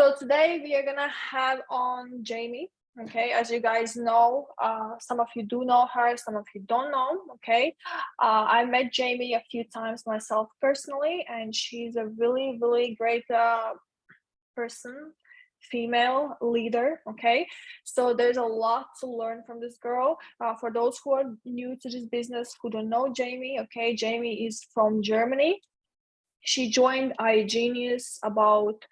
So today we are gonna have on Jamie. Okay, as you guys know, some of you do know her, some of you don't know. Okay, I met Jamie a few times myself personally, and she's a really, really great person, female leader. Okay, so there's a lot to learn from this girl. For those who are new to this business, who don't know Jamie, okay, Jamie is from Germany. She joined iGenius about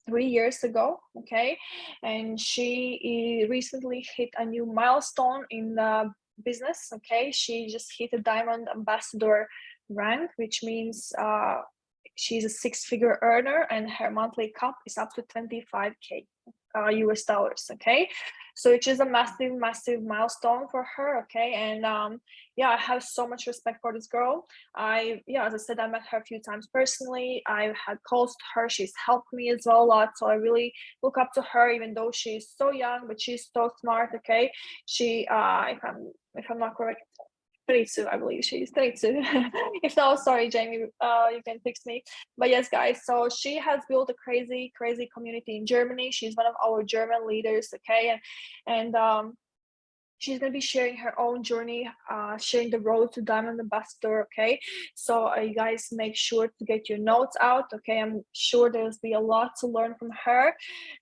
3 years ago. Okay, and she recently hit a new milestone in the business. Okay, she just hit a diamond ambassador rank, which means she's a six-figure earner, and her monthly cap is up to 25K US dollars. Okay, so it is a massive, massive milestone for her. Okay, and yeah, I have so much respect for this girl. As I said, I met her a few times personally. I've had calls to her. She's helped me as well a lot. So I really look up to her, even though she's so young, but she's so smart. Okay, she, if I'm not correct, 32, I believe she's 32. If not, sorry, Jamie, you can fix me. But yes, guys, so she has built a crazy, crazy community in Germany. She's one of our German leaders. Okay, and she's going to be sharing her own journey, sharing the road to diamond ambassador. Okay, so you guys make sure to get your notes out. Okay, I'm sure there's be a lot to learn from her.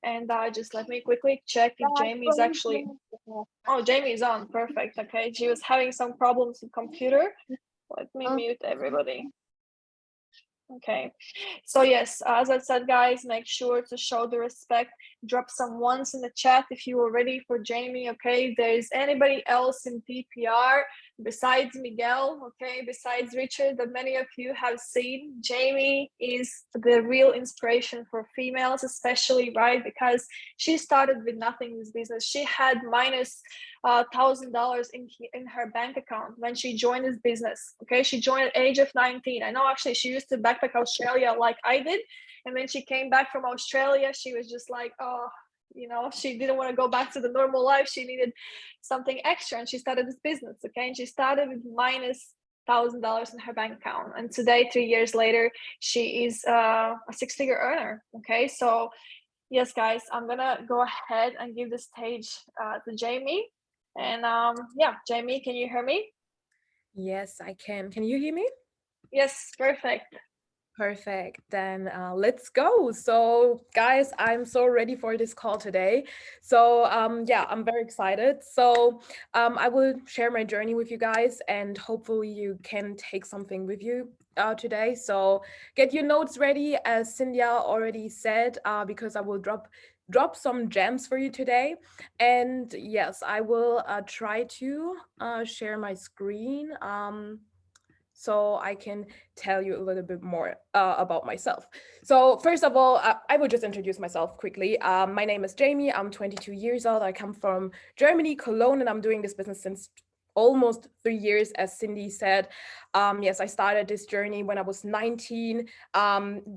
And just let me quickly check if Jamie is actually, oh, Jamie is on. Perfect. Okay, she was having some problems with computer. Let me mute everybody. Okay, so yes, as I said, guys, make sure to show the respect. Drop some ones in the chat if you are ready for Jamie. Okay, if there's anybody else in PPR besides Miguel, okay, besides Richard, that many of you have seen, Jamie is the real inspiration for females, especially, right? Because she started with nothing in this business. She had minus $1,000 in her bank account when she joined this business. Okay, she joined at age of 19. I know actually she used to backpack Australia like I did, and when she came back from Australia, she was just like, oh, she didn't want to go back to the normal life. She needed something extra, and she started this business. Okay, and she started with minus $1,000 in her bank account, and today, 3 years later, she is a six-figure earner. Okay, so yes, guys, I'm gonna go ahead and give the stage to Jamie. And yeah, Jamie, can you hear me? Yes, I can. Can you hear me? Yes, perfect. Perfect. Then let's go. So, guys, I'm so ready for this call today. So, yeah, I'm very excited. So, I will share my journey with you guys, and hopefully, you can take something with you today. So, get your notes ready, as Cynthia already said, because I will drop some gems for you today. And yes, I will try to share my screen. So I can tell you a little bit more about myself. So first of all, I will just introduce myself quickly. My name is Jamie. I'm 22 years old. I come from Germany, Cologne, and I'm doing this business since almost 3 years, as Cindy said. Yes, I started this journey when I was 19.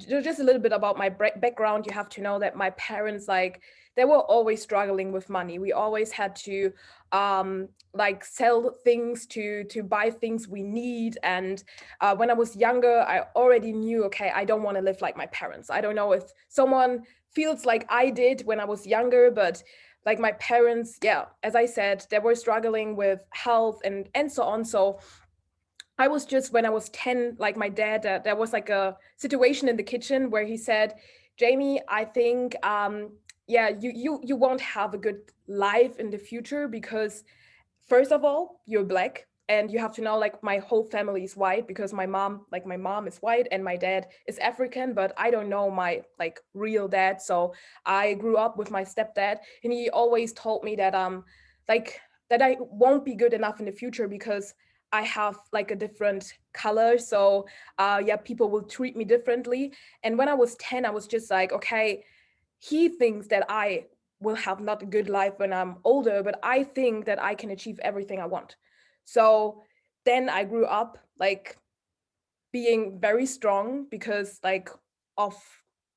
Just a little bit about my background. You have to know that my parents, like, they were always struggling with money. We always had to like sell things to buy things we need. And when I was younger, I already knew, okay, I don't want to live like my parents. I don't know if someone feels like I did when I was younger, but like my parents, yeah, as I said, they were struggling with health and so on. So I was just, when I was 10, like my dad, there was like a situation in the kitchen where he said, Jamie, I think yeah, you won't have a good life in the future because first of all, you're Black, and you have to know, like, my whole family is white because my mom is white and my dad is African, but I don't know my like real dad. So I grew up with my stepdad, and he always told me that like that I won't be good enough in the future because I have like a different color. So yeah, people will treat me differently. And when I was 10, I was just like, okay, he thinks that I will have not a good life when I'm older, but I think that I can achieve everything I want. So then I grew up like being very strong because like of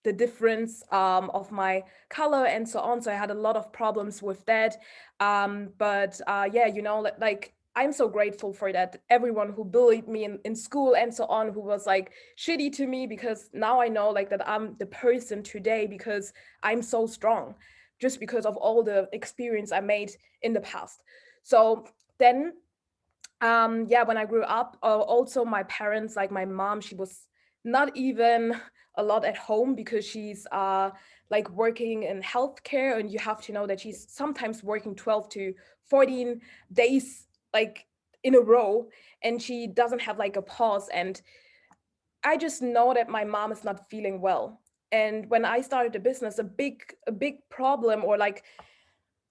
the difference of my color and so on. So I had a lot of problems with that. But yeah, you know, like I'm so grateful for that. Everyone who bullied me in school and so on, who was like shitty to me, because now I know like that I'm the person today because I'm so strong, just because of all the experience I made in the past. So then yeah, when I grew up, also my parents, like my mom, she was not even a lot at home because she's like working in healthcare, and you have to know that she's sometimes working 12 to 14 days like in a row, and she doesn't have like a pause. And I just know that my mom is not feeling well. And when I started the business, a big problem, or like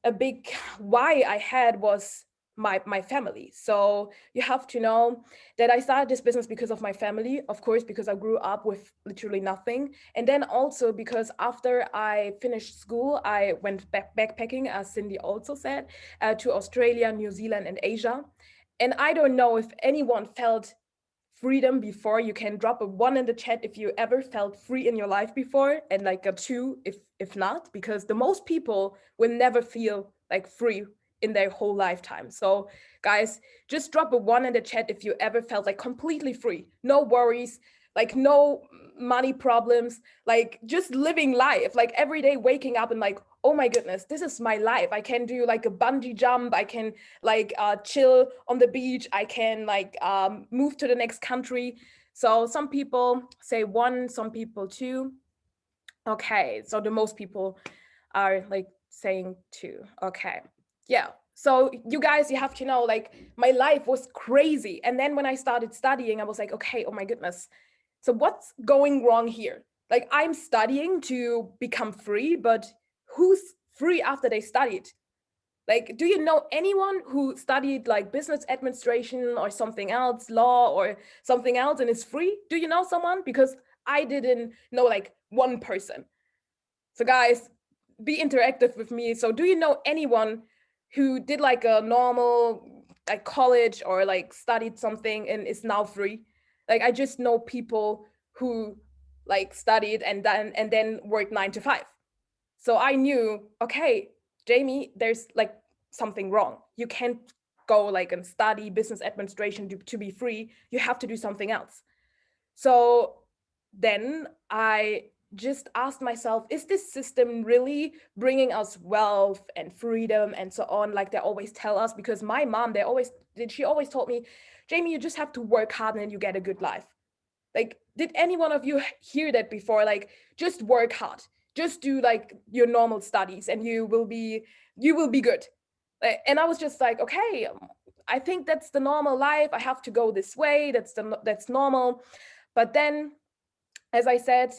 a big why I had, was my family. So you have to know that I started this business because of my family, of course, because I grew up with literally nothing. And then also because after I finished school, I went backpacking, as Cindy also said, to Australia, New Zealand, and Asia. And I don't know if anyone felt freedom before. You can drop a one in the chat if you ever felt free in your life before, and like a two if not, because the most people will never feel like free in their whole lifetime. So guys, just drop a one in the chat if you ever felt like completely free, no worries, like no money problems, like just living life, like every day waking up and like, oh my goodness, this is my life. I can do like a bungee jump, I can like chill on the beach, I can like move to the next country. So some people say one, some people two. Okay, so the most people are like saying two. Okay, yeah. So you guys, you have to know, like my life was crazy, and then when I started studying, I was like, okay, oh my goodness, so what's going wrong here? Like I'm studying to become free, but who's free after they studied? Like, do you know anyone who studied like business administration or something else, law or something else, and is free? Do you know someone? Because I didn't know like one person. So, guys, be interactive with me. So, do you know anyone who did like a normal like college or like studied something and is now free? Like, I just know people who like studied and then worked 9 to 5. So I knew, okay, Jamie, there's like something wrong. You can't go like and study business administration to be free. You have to do something else. So then I just asked myself, is this system really bringing us wealth and freedom and so on, like they always tell us? Because my mom, she always told me, Jamie, you just have to work hard and then you get a good life. Like, did any one of you hear that before? Like, just work hard, just do like your normal studies and you will be good. And I was just like, okay, I think that's the normal life, I have to go this way, that's normal. But then, as I said,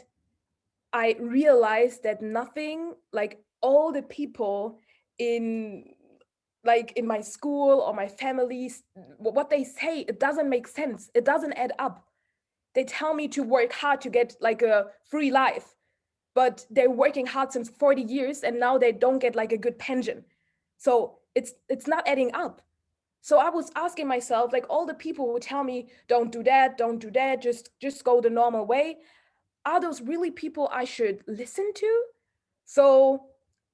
I realized that nothing, like all the people in in my school or my families, what they say, it doesn't make sense, it doesn't add up. They tell me to work hard to get like a free life, but they're working hard since 40 years and now they don't get like a good pension. So it's not adding up. So I was asking myself, like all the people who tell me don't do that, just go the normal way, are those really people I should listen to? So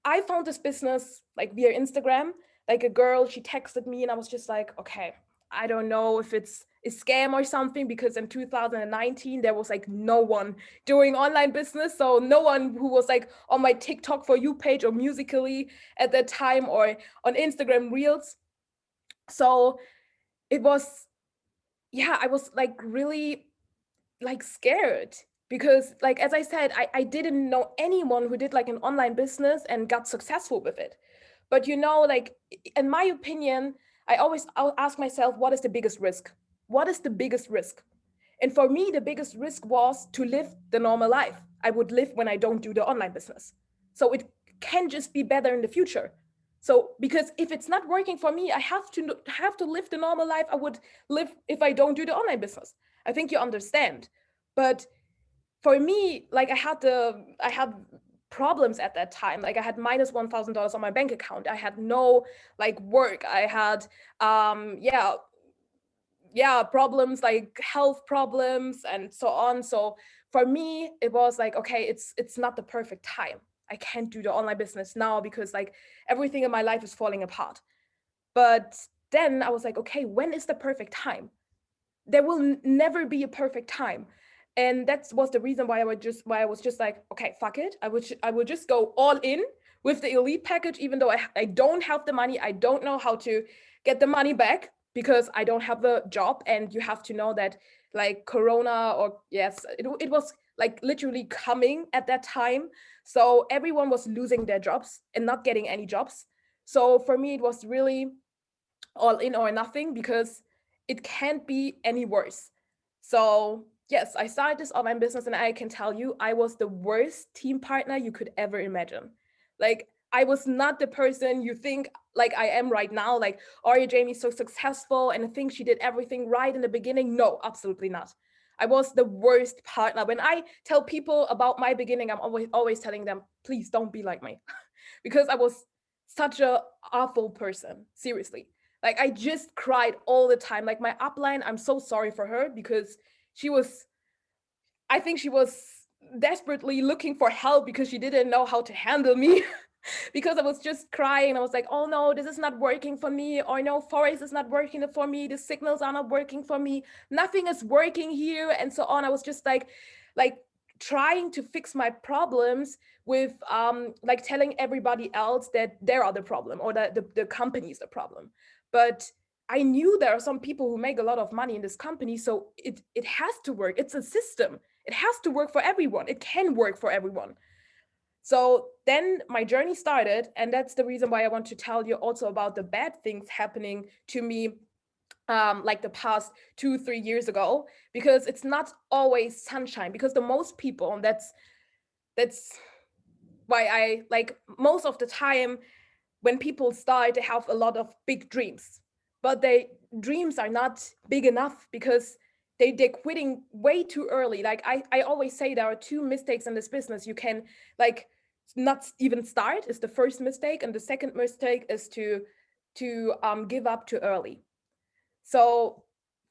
I found this business like via Instagram. Like a girl, she texted me, and I was just like, okay, I don't know if it's a scam or something, because in 2019 there was like no one doing online business. So no one who was like on my TikTok for you page or Musically at that time, or on Instagram Reels. So it was, yeah, I was like really like scared, because like as I said, I didn't know anyone who did like an online business and got successful with it. But like in my opinion, I'll ask myself, what is the biggest risk? What is the biggest risk? And for me, the biggest risk was to live the normal life I would live when I don't do the online business. So it can just be better in the future. So because if it's not working for me, I have to live the normal life I would live if I don't do the online business. I think you understand. But for me, like I had problems at that time. Like I had minus $1,000 on my bank account. I had no like work. I had problems, like health problems and so on. So for me, it was like, okay, it's not the perfect time. I can't do the online business now because like everything in my life is falling apart. But then I was like, okay, when is the perfect time? There will never be a perfect time. And that was the reason why I was just like, okay, fuck it. I would just go all in with the elite package, even though I don't have the money. I don't know how to get the money back because I don't have the job. And you have to know that like Corona, or yes, it was like literally coming at that time. So everyone was losing their jobs and not getting any jobs. So for me, it was really all in or nothing because it can't be any worse. So, yes, I started this online business, and I can tell you, I was the worst team partner you could ever imagine. Like, I was not the person you think like I am right now. Like, Arya Jamie's so successful and I think she did everything right in the beginning. No, absolutely not. I was the worst partner. When I tell people about my beginning, I'm always telling them, please don't be like me. Because I was such a awful person. Seriously. Like I just cried all the time. Like my upline, I'm so sorry for her because she was, I think she was desperately looking for help because she didn't know how to handle me. Because I was just crying. I was like, oh no, this is not working for me. Or no, Forest is not working for me. The signals are not working for me. Nothing is working here, and so on. I was just like trying to fix my problems with like telling everybody else that they are the problem or that the company is the problem. But I knew there are some people who make a lot of money in this company, so it has to work. It's a system. It has to work for everyone. It can work for everyone. So then my journey started, and that's the reason why I want to tell you also about the bad things happening to me, like the past 2 3 years ago, because it's not always sunshine. Because the most people, and that's why I like most of the time when people start, they have a lot of big dreams, but they dreams are not big enough because they're quitting way too early. Like I always say, there are two mistakes in this business. You can like not even start is the first mistake, and the second mistake is to give up too early. So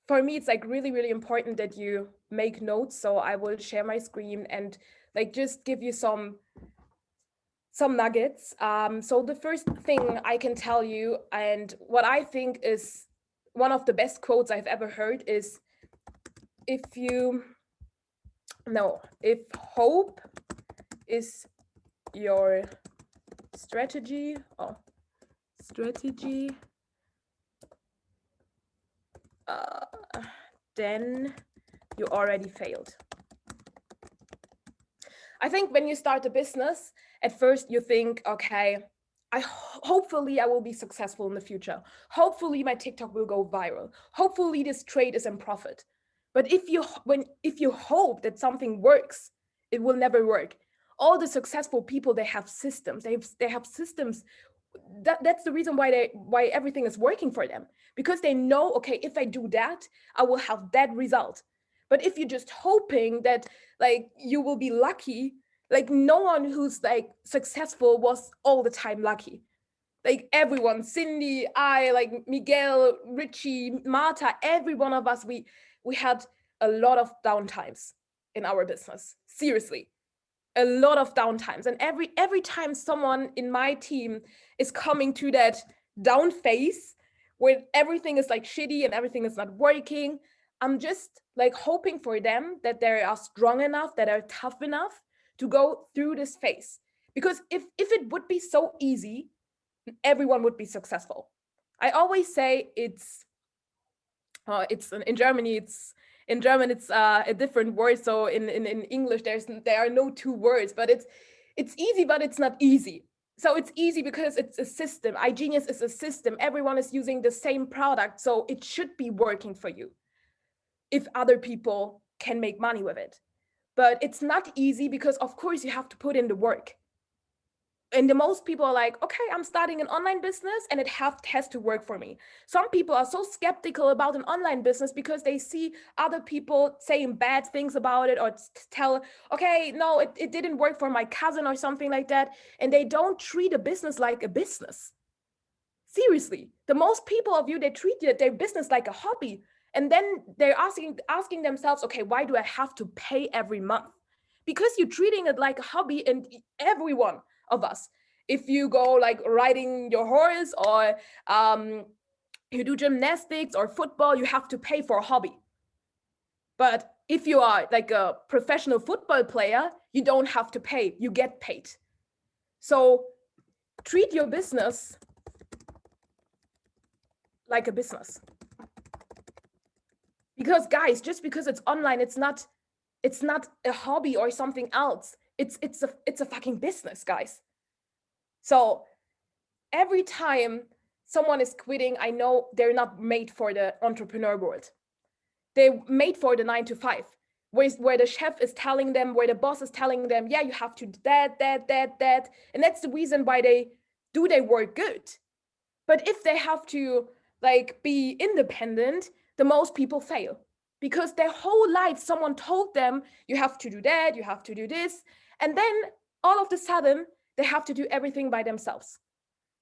for me, it's like really really important that you make notes. So I will share my screen and like just give you some nuggets. So the first thing I can tell you, and what I think is one of the best quotes I've ever heard, is if you no, if hope is your strategy, strategy, uh, then you already failed. I think when you start a business, at first you think, okay, hopefully I will be successful in the future. Hopefully my TikTok will go viral. Hopefully this trade is in profit. But if you hope that something works, it will never work. All the successful people, they have systems. They have systems. That's the reason why everything is working for them, because they know, okay, if I do that, I will have that result. But if you're just hoping that like you will be lucky, like no one who's like successful was all the time lucky. Like everyone, Cindy, I, like Miguel, Richie, Marta, every one of us, we had a lot of downtimes in our business. Seriously, a lot of downtimes. And every time someone in my team is coming to that down phase where everything is like shitty and everything is not working, I'm just like hoping for them that they are strong enough, that are tough enough to go through this phase. Because if it would be so easy, everyone would be successful. I always say it's in Germany, it's a different word. So in English there are no two words, but it's easy, but it's not easy. So it's easy because it's a system. iGenius is a system. Everyone is using the same product, so it should be working for you if other people can make money with it. But it's not easy because of course you have to put in the work. And the most people are like, okay, I'm starting an online business and it has to work for me. Some people are so skeptical about an online business because they see other people saying bad things about it, or tell, okay, no, it didn't work for my cousin or something like that. And they don't treat a business like a business. Seriously, the most people of you, they treat their business like a hobby. And then they're asking themselves, okay, why do I have to pay every month? Because you're treating it like a hobby. And everyone of us, if you go like riding your horse or you do gymnastics or football, you have to pay for a hobby. But if you are like a professional football player, you don't have to pay, you get paid. So treat your business like a business. Because guys, just because it's online, it's not a hobby or something else. It's a fucking business, guys. So every time someone is quitting, I know they're not made for the entrepreneur world. They're made for the 9 to 5, where the chef is telling them, where the boss is telling them, yeah, you have to do that. And that's the reason why they do their work good. But if they have to like be independent, the most people fail. Because their whole life, someone told them, you have to do that, you have to do this. And then all of a sudden, they have to do everything by themselves.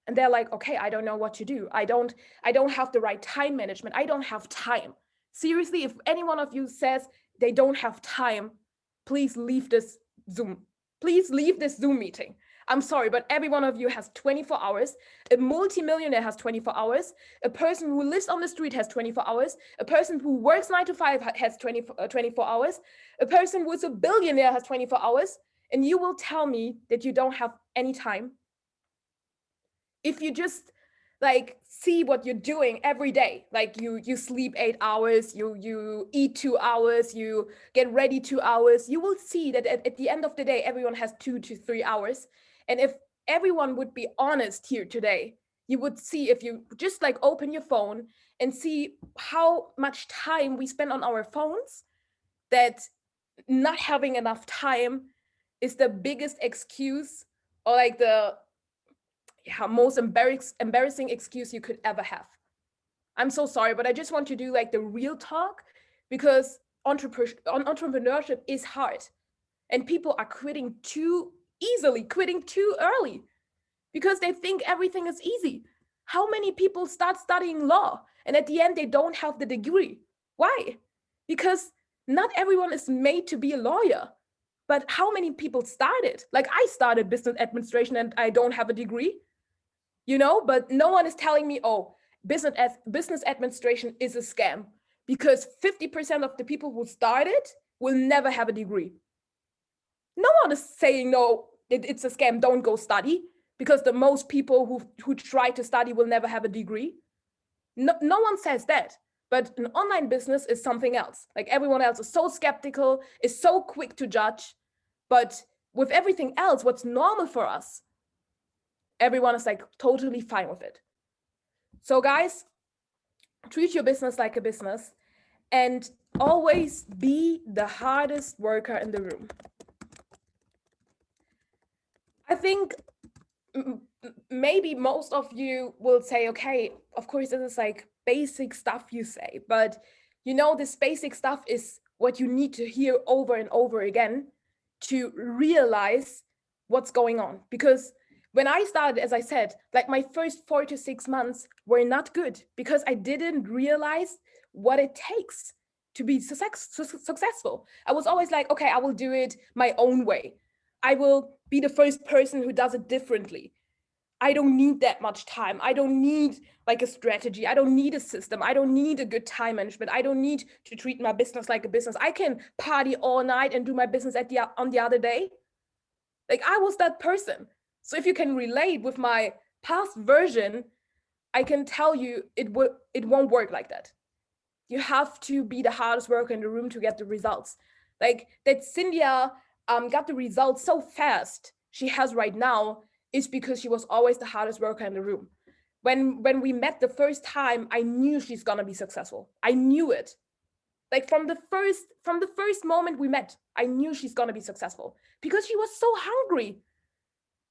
And they're like, okay, I don't know what to do. I don't have the right time management. I don't have time. Seriously, if any one of you says they don't have time, please leave this Zoom. Please leave this Zoom meeting. I'm sorry, but every one of you has 24 hours. A multimillionaire has 24 hours. A person who lives on the street has 24 hours. A person who works 9 to 5 has 24 hours. A person who is a billionaire has 24 hours. And you will tell me that you don't have any time? If you just like see what you're doing every day, like you sleep 8 hours, you eat 2 hours, you get ready 2 hours, you will see that at the end of the day everyone has 2 to 3 hours. And if everyone would be honest here today, you would see, if you just like open your phone and see how much time we spend on our phones, that not having enough time is the biggest excuse, or like the most embarrassing excuse you could ever have. I'm so sorry, but I just want to do like the real talk, because entrepreneurship is hard, and people are quitting too easily, quitting too early, because they think everything is easy. How many people start studying law and at the end they don't have the degree? Why? Because not everyone is made to be a lawyer. But how many people started? Like I started business administration and I don't have a degree. But no one is telling me, oh, business administration is a scam, because 50% of the people who started will never have a degree. No one is saying, no, it's a scam, don't go study, because the most people who try to study will never have a degree. No one says that. But an online business is something else. Like everyone else is so skeptical, is so quick to judge. But with everything else, what's normal for us, everyone is like totally fine with it. So guys, treat your business like a business, and always be the hardest worker in the room. I think maybe most of you will say, okay, of course, this is like basic stuff you say, but this basic stuff is what you need to hear over and over again to realize what's going on. Because when I started, as I said, like my first 4 to 6 months were not good, because I didn't realize what it takes to be successful. I was always like, okay, I will do it my own way. I will be the first person who does it differently. I don't need that much time. I don't need like a strategy. I don't need a system. I don't need a good time management. I don't need to treat my business like a business. I can party all night and do my business on the other day. Like I was that person. So if you can relate with my past version, I can tell you it won't work like that. You have to be the hardest worker in the room to get the results. Like that Cynthia got the results so fast she has right now is because she was always the hardest worker in the room. When we met the first time, I knew she's gonna be successful. I knew it. Like from the first moment we met, I knew she's gonna be successful, because she was so hungry.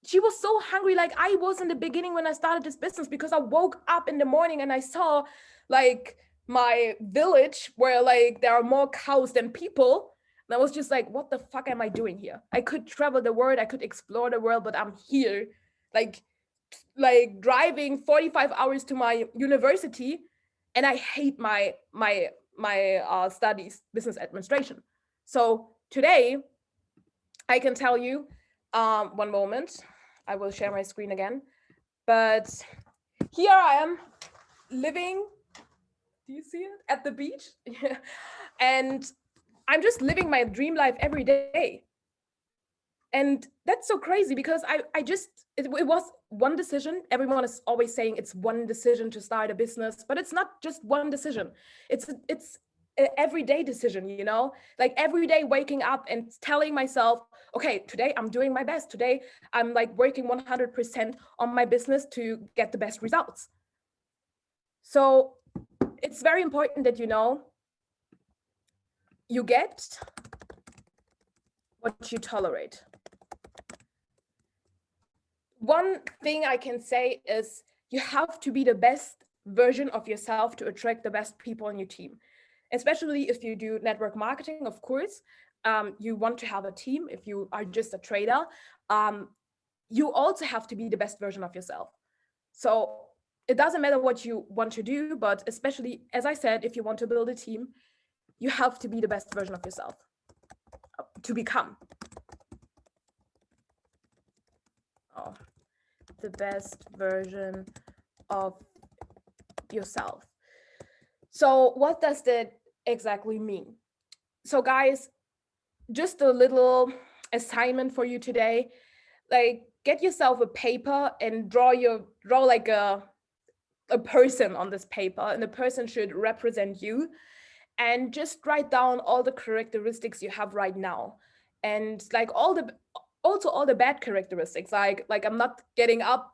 She was so hungry, like I was in the beginning when I started this business, because I woke up in the morning and I saw like my village where like there are more cows than people. And I was just like, what the fuck am I doing here? I could travel the world, I could explore the world, but I'm here like driving 45 hours to my university, and I hate my studies, business administration. So today I can tell you, one moment, I will share my screen again, but here I am living, do you see it? At the beach. And I'm just living my dream life every day. And that's so crazy because it was one decision. Everyone is always saying it's one decision to start a business, but it's not just one decision. It's an everyday decision, you know, like every day waking up and telling myself, okay, today I'm doing my best. Today I'm like working 100% on my business to get the best results. So it's very important that you know you get what you tolerate. One thing I can say is you have to be the best version of yourself to attract the best people on your team. Especially if you do network marketing, of course, you want to have a team. If you are just a trader, um, you also have to be the best version of yourself. So it doesn't matter what you want to do, but especially, as I said, if you want to build a team, you have to be the best version of yourself to become. Oh, the best version of yourself. So what does that exactly mean? So guys, just a little assignment for you today. Like get yourself a paper and draw like a person on this paper, and the person should represent you, and just write down all the characteristics you have right now, and like all the bad characteristics, like I'm not getting up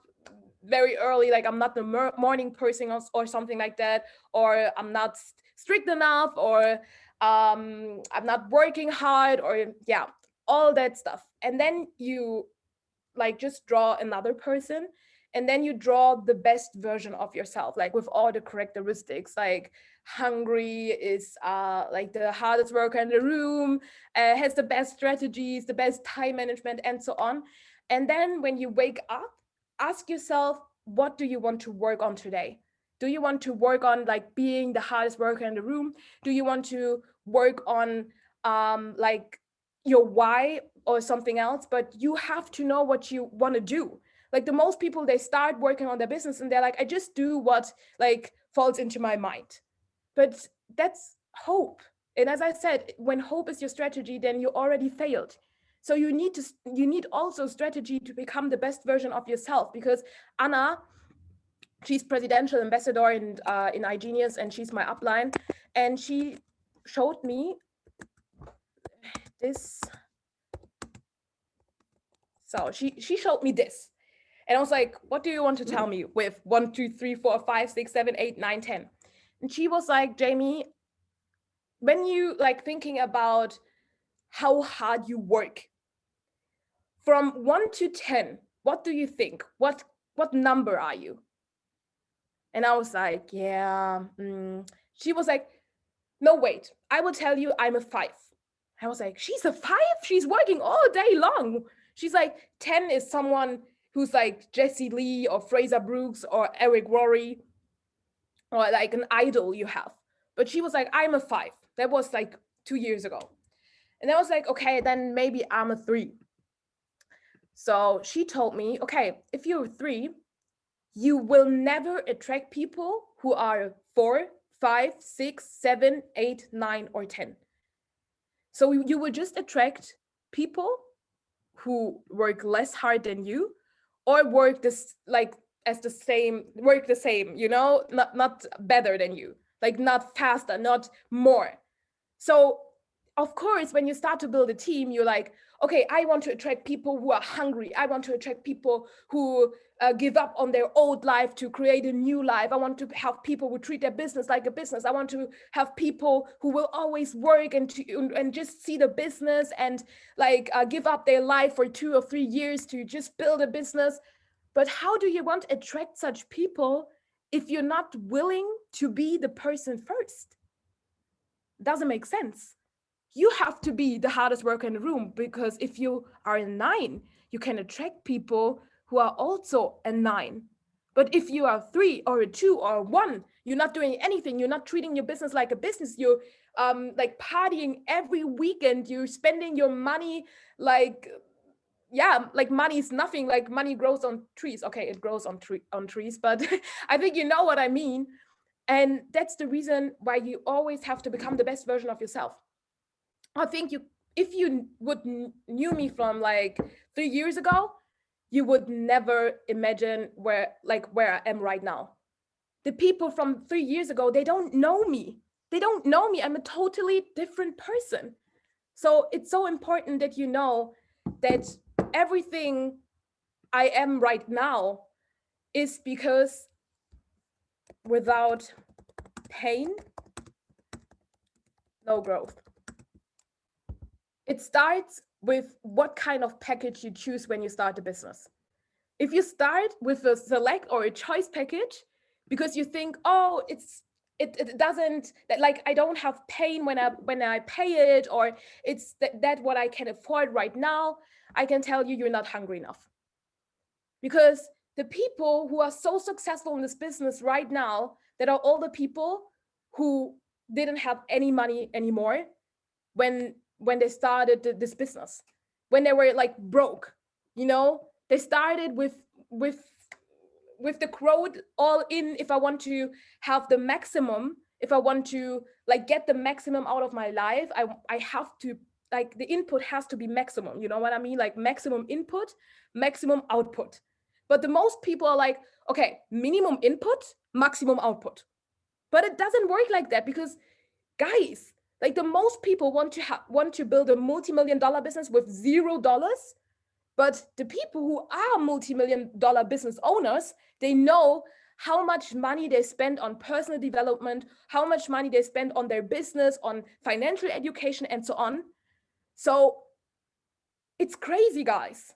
very early, like I'm not the morning person, or something like that, or I'm not strict enough, or I'm not working hard, or yeah, all that stuff. And then you like just draw another person, and then you draw the best version of yourself, like with all the characteristics, like hungry, is like the hardest worker in the room, has the best strategies, the best time management, and so on. And then when you wake up, ask yourself, what do you want to work on today? Do you want to work on like being the hardest worker in the room? Do you want to work on like your why or something else? But you have to know what you want to do. Like the most people, they start working on their business and they're like, I just do what like falls into my mind. But that's hope. And as I said, when hope is your strategy, then you already failed. So you need also strategy to become the best version of yourself, because Anna, she's presidential ambassador in iGenius, and she's my upline, and she showed me this. So she showed me this, and I was like, what do you want to tell me with 1, 2, 3, 4, 5, 6, 7, 8, 9, 10? And she was like, Jamie, when you like thinking about how hard you work, from 1 to 10, what do you think? What number are you? And I was like, yeah. She was like, no, wait, I will tell you I'm a 5. I was like, she's a 5? She's working all day long. She's like, 10 is someone who's like Jesse Lee or Fraser Brooks or Eric Rory, or like an idol you have. But she was like, I'm a 5. That was like 2 years ago. And I was like, okay, then maybe I'm a 3. So she told me, okay, if you're a 3, you will never attract people who are 4, 5, 6, 7, 8, 9, or 10. So you will just attract people who work less hard than you, or work this like as the same, work the same, you know, not better than you, like not faster, not more. So of course, when you start to build a team, you're like, okay, I want to attract people who are hungry. I want to attract people who give up on their old life to create a new life. I want to have people who treat their business like a business. I want to have people who will always work and just see the business and like give up their life for 2 or 3 years to just build a business. But how do you want to attract such people if you're not willing to be the person first? Doesn't make sense. You have to be the hardest worker in the room, because if you are a 9, you can attract people who are also a 9. But if you are a 3 or a 2 or a 1, you're not doing anything. You're not treating your business like a business. You're like partying every weekend. You're spending your money like yeah, like money is nothing, like money grows on trees. Okay, it grows on trees, but I think you know what I mean. And that's the reason why you always have to become the best version of yourself. I think you, if you would knew me from like 3 years ago, you would never imagine where I am right now. The people from 3 years ago, they don't know me. They don't know me. I'm a totally different person. So it's so important that you know that everything I am right now is because without pain, no growth. It starts with what kind of package you choose when you start a business. If you start with a select or a choice package because you think, oh, it doesn't, that like I don't have pain when I pay it, or it's that what I can afford right now, I can tell you you're not hungry enough. Because the people who are so successful in this business right now, that are all the people who didn't have any money anymore when they started this business, when they were like broke, you know, they started with with the crowd all in. If I want to have the maximum, if I want to like get the maximum out of my life, I have to, like, the input has to be maximum, you know what I mean, like maximum input, maximum output. But the most people are like, okay, minimum input, maximum output. But it doesn't work like that, because guys, like the most people want to build a multi-million dollar business with $0. But the people who are multi-million dollar business owners, they know how much money they spend on personal development, how much money they spend on their business, on financial education, and so on. So it's crazy, guys.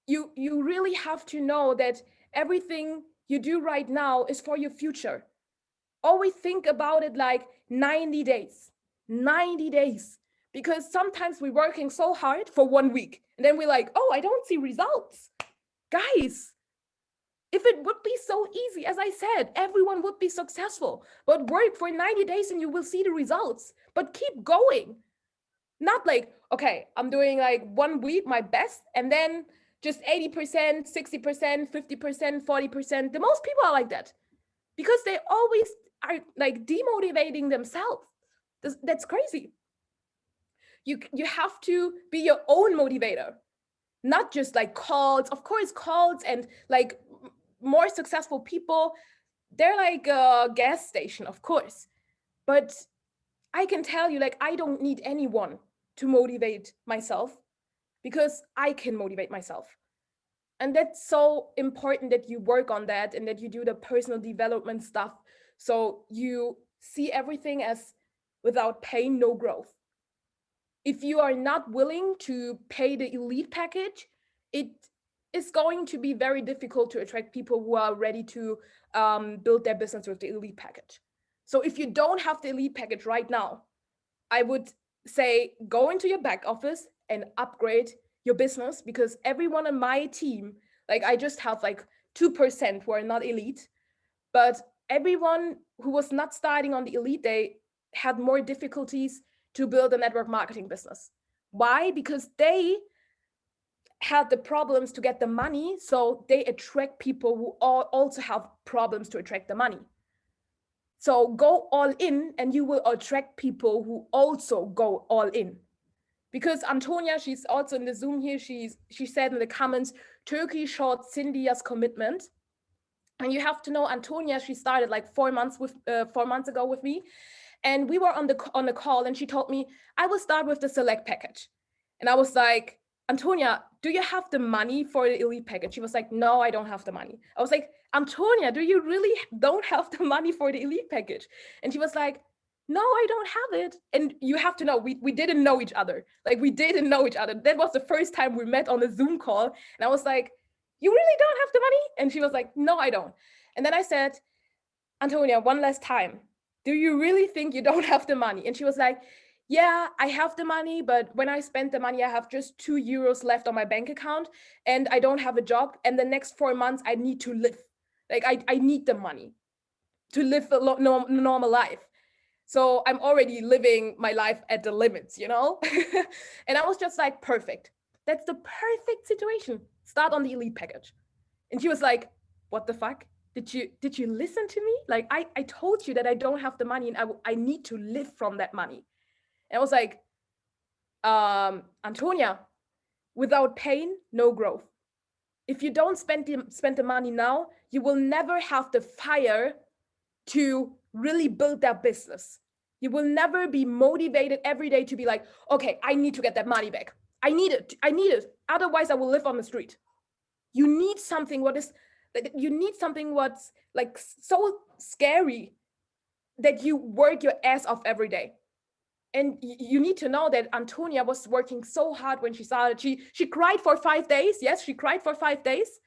You really have to know that everything you do right now is for your future. Always think about it like 90 days. 90 days. Because sometimes we're working so hard for 1 week and then we're like, oh, I don't see results. Guys, if it would be so easy, as I said, everyone would be successful. But work for 90 days and you will see the results. But keep going. Not like, okay, I'm doing like 1 week my best and then just 80%, 60%, 50%, 40%. The most people are like that because they always are like demotivating themselves. That's crazy. You have to be your own motivator, not just like cults. Of course, cults and like more successful people, they're like a gas station, of course. But I can tell you, like, I don't need anyone to motivate myself because I can motivate myself. And that's so important that you work on that and that you do the personal development stuff, so you see everything as without pain, no growth. If you are not willing to pay the elite package, it is going to be very difficult to attract people who are ready to build their business with the elite package. So if you don't have the elite package right now, I would say go into your back office and upgrade your business, because everyone on my team, like I just have like 2% who are not elite, but everyone who was not starting on the elite, they had more difficulties to build a network marketing business. Why? Because they had the problems to get the money, so they attract people who also have problems to attract the money. So go all in and you will attract people who also go all in. Because Antonia, she's also in the Zoom here, she said in the comments, Turkey showed Cynthia's commitment. And you have to know, Antonia, she started like 4 months ago with me, and we were on the call, and she told me, I will start with the select package. And I was like, Antonia, do you have the money for the elite package? She was like, no, I don't have the money. I was like, Antonia, do you really don't have the money for the elite package? And she was like, no, I don't have it. And you have to know, we didn't know each other. Like, we didn't know each other. That was the first time we met on a Zoom call. And I was like, you really don't have the money? And she was like, no, I don't. And then I said, Antonia, one last time, do you really think you don't have the money? And she was like, yeah, I have the money, but when I spend the money, I have just €2 left on my bank account and I don't have a job. And the next 4 months, I need to live. Like, I need the money to live a normal life. So I'm already living my life at the limits, you know? And I was just like, perfect. That's the perfect situation. Start on the elite package. And she was like, what the fuck? Did you listen to me? Like, I told you that I don't have the money and I need to live from that money. And I was like, Antonia, without pain, no growth. If you don't spend the money now, you will never have the fire to really build that business. You will never be motivated every day to be like, okay, I need to get that money back. I need it. I need it. Otherwise, I will live on the street. You need something what's like so scary that you work your ass off every day. And you need to know that Antonia was working so hard when she started. She cried for 5 days. Yes, she cried for 5 days.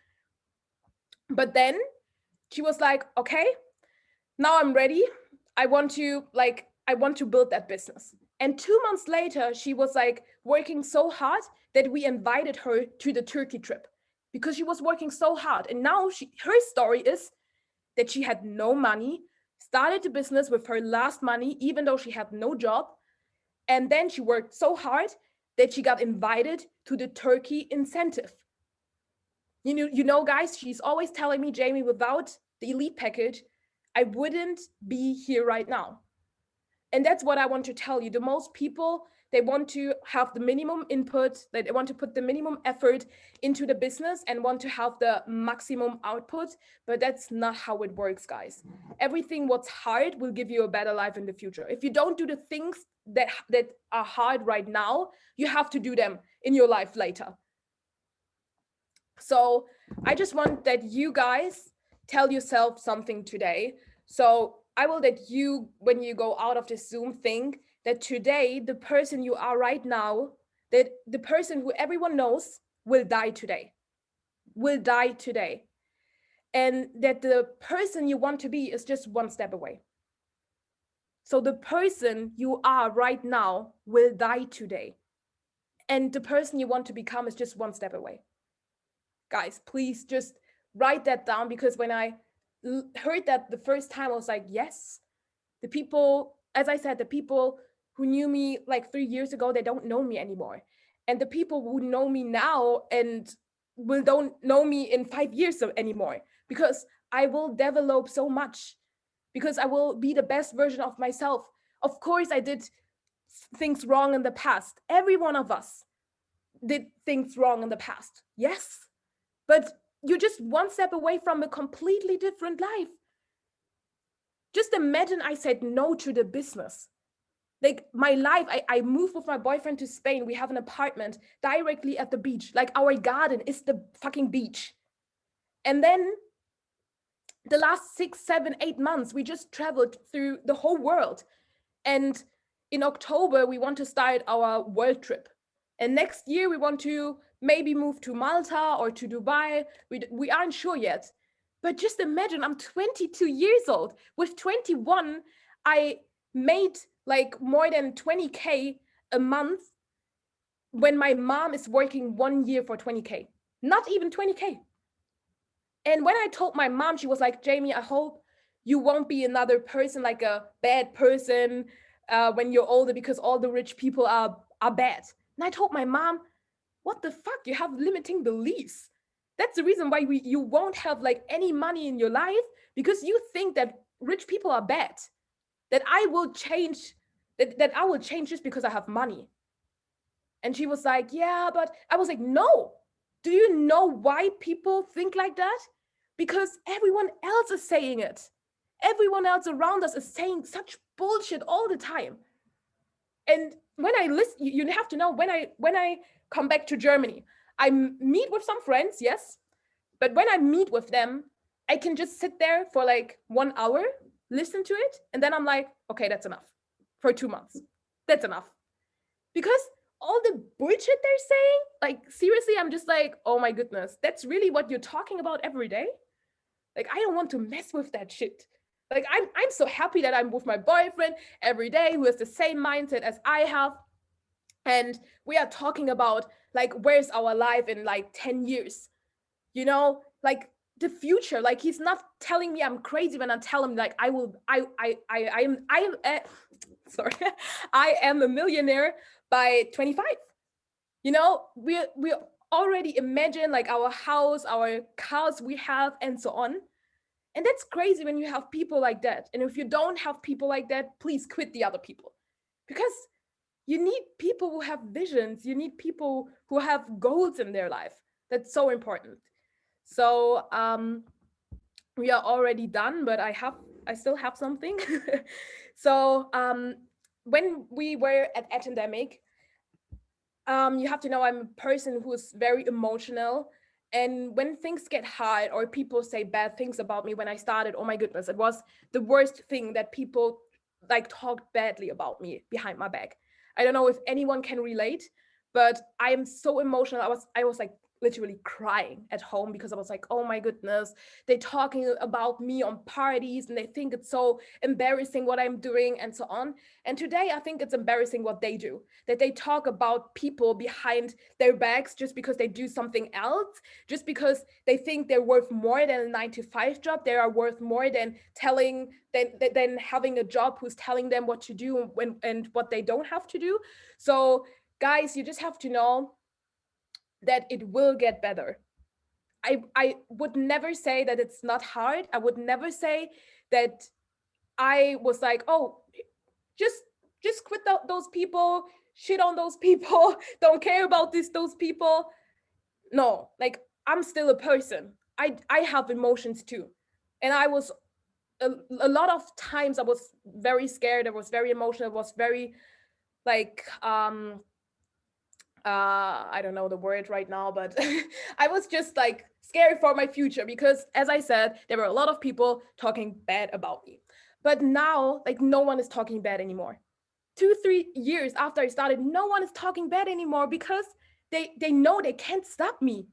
But then she was like, okay, now I'm ready. I want to build that business. And 2 months later, she was like working so hard that we invited her to the Turkey trip because she was working so hard. And now her story is that she had no money, started the business with her last money, even though she had no job. And then she worked so hard that she got invited to the Turkey incentive. You know, guys, she's always telling me, Jamie, without the elite package, I wouldn't be here right now. And that's what I want to tell you. The most people, they want to have the minimum input, they want to put the minimum effort into the business and want to have the maximum output, but that's not how it works, guys. Everything what's hard will give you a better life in the future. If you don't do the things that are hard right now, you have to do them in your life later. So I just want that you guys tell yourself something today. So I will that you, when you go out of this Zoom, think that today, the person you are right now, that the person who everyone knows will die today, and that the person you want to be is just one step away. So the person you are right now will die today, and the person you want to become is just one step away. Guys, please just write that down, because when I heard that the first time, I was like, yes, the people, as I said, the people who knew me like 3 years ago, they don't know me anymore. And the people who know me now and don't know me in 5 years anymore, because I will develop so much, because I will be the best version of myself. Of course, I did things wrong in the past. Every one of us did things wrong in the past. Yes. But you're just one step away from a completely different life. Just imagine I said no to the business. Like my life, I moved with my boyfriend to Spain. We have an apartment directly at the beach. Like our garden is the fucking beach. And then the last 6, 7, 8 months, we just traveled through the whole world. And in October, we want to start our world trip. And next year, we want to maybe move to Malta or to Dubai. We aren't sure yet. But just imagine, I'm 22 years old. With 21, I made like more than 20K a month when my mom is working 1 year for 20K. Not even 20K. And when I told my mom, she was like, Jamie, I hope you won't be another person, like a bad person when you're older, because all the rich people are bad. And I told my mom, what the fuck? You have limiting beliefs. That's the reason why you won't have like any money in your life, because you think that rich people are bad, that I will change, that I will change just because I have money. And she was like, yeah, but I was like, no. Do you know why people think like that? Because everyone else is saying it. Everyone else around us is saying such bullshit all the time. And when I listen, you have to know, when I come back to Germany, I meet with some friends, yes, but when I meet with them, I can just sit there for like 1 hour, listen to it, and then I'm like, okay, that's enough. For 2 months, that's enough. Because all the bullshit they're saying, like seriously, I'm just like, oh my goodness, that's really what you're talking about every day? Like, I don't want to mess with that shit. Like, I'm so happy that I'm with my boyfriend every day, who has the same mindset as I have. And we are talking about like, where's our life in like 10 years? You know, like the future. Like, he's not telling me I'm crazy when I tell him like sorry, I am a millionaire by 25. You know, we already imagine like our house, our cars we have, and so on. And that's crazy when you have people like that. And if you don't have people like that, please quit the other people. Because you need people who have visions, you need people who have goals in their life. That's so important. So we are already done, but I still have something. So when we were at academic, you have to know I'm a person who's very emotional. And when things get hard or people say bad things about me when I started, oh my goodness, it was the worst thing that people like talked badly about me behind my back. I don't know if anyone can relate, but I am so emotional. I was like literally crying at home because I was like, oh my goodness, they're talking about me on parties and they think it's so embarrassing what I'm doing and so on. And today I think it's embarrassing what they do, that they talk about people behind their backs just because they do something else, just because they think they're worth more than a 9 to 5 job. They are worth more than than having a job who's telling them what to do and what they don't have to do. So guys, you just have to know that it will get better. I would never say that it's not hard. I would never say that I was like, oh, just just quit those people, shit on those people, don't care about those people. No, like I'm still a person. I have emotions too. And I was a lot of times I was very scared, I was very emotional, I was very like I don't know the word right now, but I was just like scared for my future because, as I said, there were a lot of people talking bad about me. But now, like, no one is talking bad anymore. 2 3 years after I started, no one is talking bad anymore because they know they can't stop me.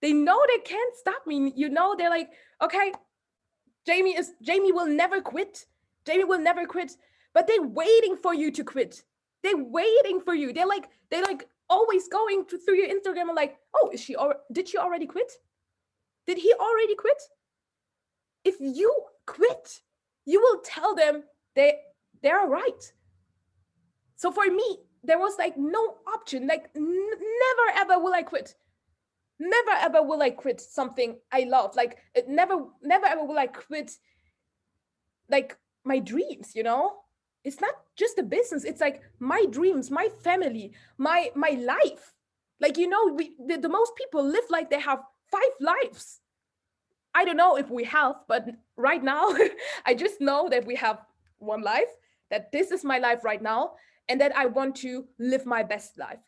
They know they can't stop me. You know, they're like, okay, Jamie will never quit. Jamie will never quit. But they're waiting for you to quit. They're waiting for you. They're like always going through your Instagram and like, oh, did she already quit? Did he already quit? If you quit, you will tell them they're right. So for me, there was like no option. Like never ever will I quit. Never ever will I quit something I love. Like never ever will I quit like my dreams, you know? It's not just a business, it's like my dreams, my family, my life. Like, you know, the most people live like they have 5 lives. I don't know if we have, but right now I just know that we have one life, that this is my life right now, and that I want to live my best life.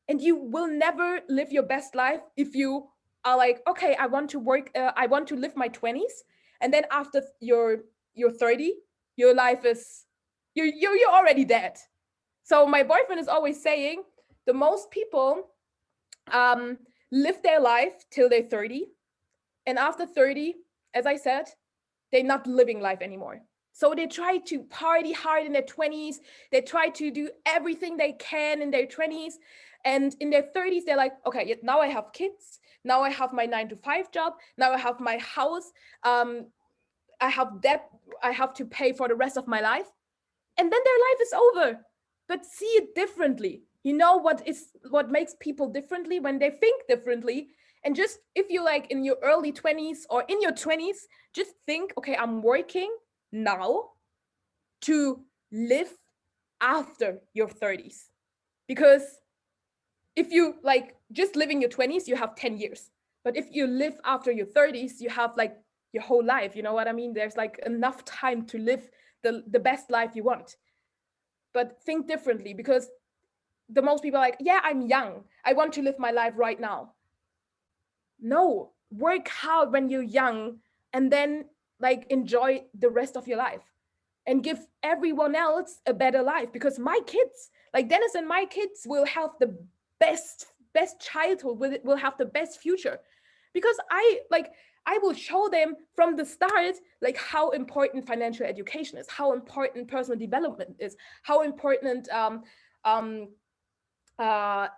And you will never live your best life if you are like, okay, I want to work, I want to live my 20s, and then after you're 30, your life is you're already dead. So my boyfriend is always saying the most people um live their life till they're 30, and after 30, as I said, they're not living life anymore. So they try to party hard in their 20s. They try to do everything they can in their 20s. And in their 30s, they're like, okay, now I have kids. Now I have my 9 to 5 job. Now I have my house. I have debt I have to pay for the rest of my life. And then their life is over. But see it differently. You know what makes people differently when they think differently. And just if you like in your early 20s or in your 20s, just think, okay, I'm working now to live after your 30s. Because if you like just live in your 20s, you have 10 years. But if you live after your 30s, you have like your whole life. You know what I mean? There's like enough time to live the best life you want. But think differently, because the most people are like, yeah, I'm young, I want to live my life right now. No, work hard when you're young, and then like enjoy the rest of your life and give everyone else a better life. Because my kids, like Dennis and my kids, will have the best childhood, will have the best future, because I will show them from the start like how important financial education is, how important personal development is, how important um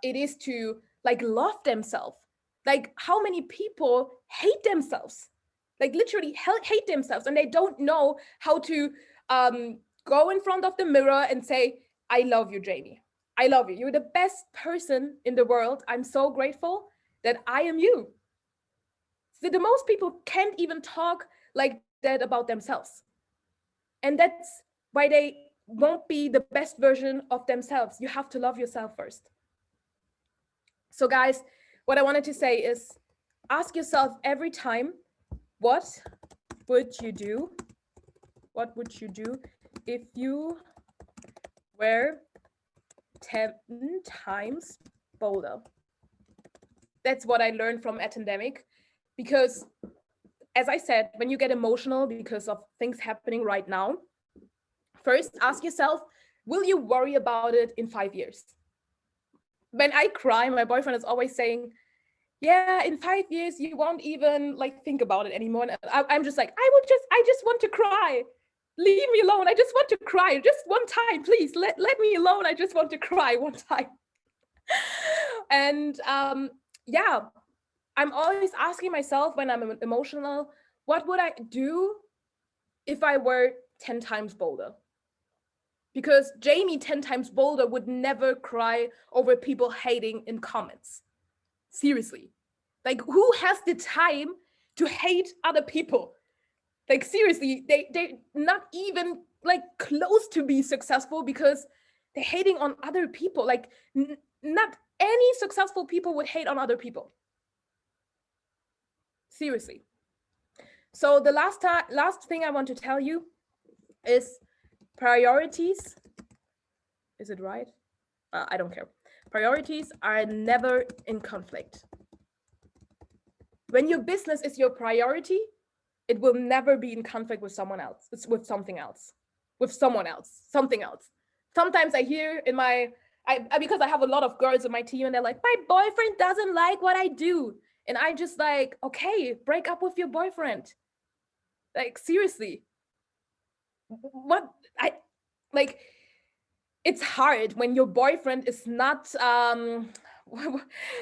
it is to like love themselves. Like how many people hate themselves, like literally hate themselves, and they don't know how to go in front of the mirror and say, I love you, Jamie. I love you. You're the best person in the world. I'm so grateful that I am you. So the most people can't even talk like that about themselves. And that's why they won't be the best version of themselves. You have to love yourself first. So, guys, what I wanted to say is ask yourself every time, what would you do? What would you do if you were 10 times bolder? That's what I learned from a pandemic. Because, as I said, when you get emotional because of things happening right now, first ask yourself, will you worry about it in 5 years? When I cry, my boyfriend is always saying, yeah, in 5 years you won't even like think about it anymore. And I'm just like, I just want to cry. Leave me alone. I just want to cry just one time, please. Let me alone. I just want to cry one time. And yeah, I'm always asking myself when I'm emotional, what would I do if I were 10 times bolder? Because Jamie 10 times bolder would never cry over people hating in comments. Seriously. Like, who has the time to hate other people? Like, seriously, they're not even like close to be successful because they're hating on other people. Like, not any successful people would hate on other people. Seriously. So the last thing I want to tell you is priorities. Is it right? I don't care. Priorities are never in conflict. When your business is your priority, it will never be in conflict with someone else. It's with something else, with someone else, something else. Sometimes I hear in my, because I have a lot of girls in my team and they're like, my boyfriend doesn't like what I do. And I just like, okay, break up with your boyfriend. Like, seriously. What? Like, it's hard when your boyfriend is not,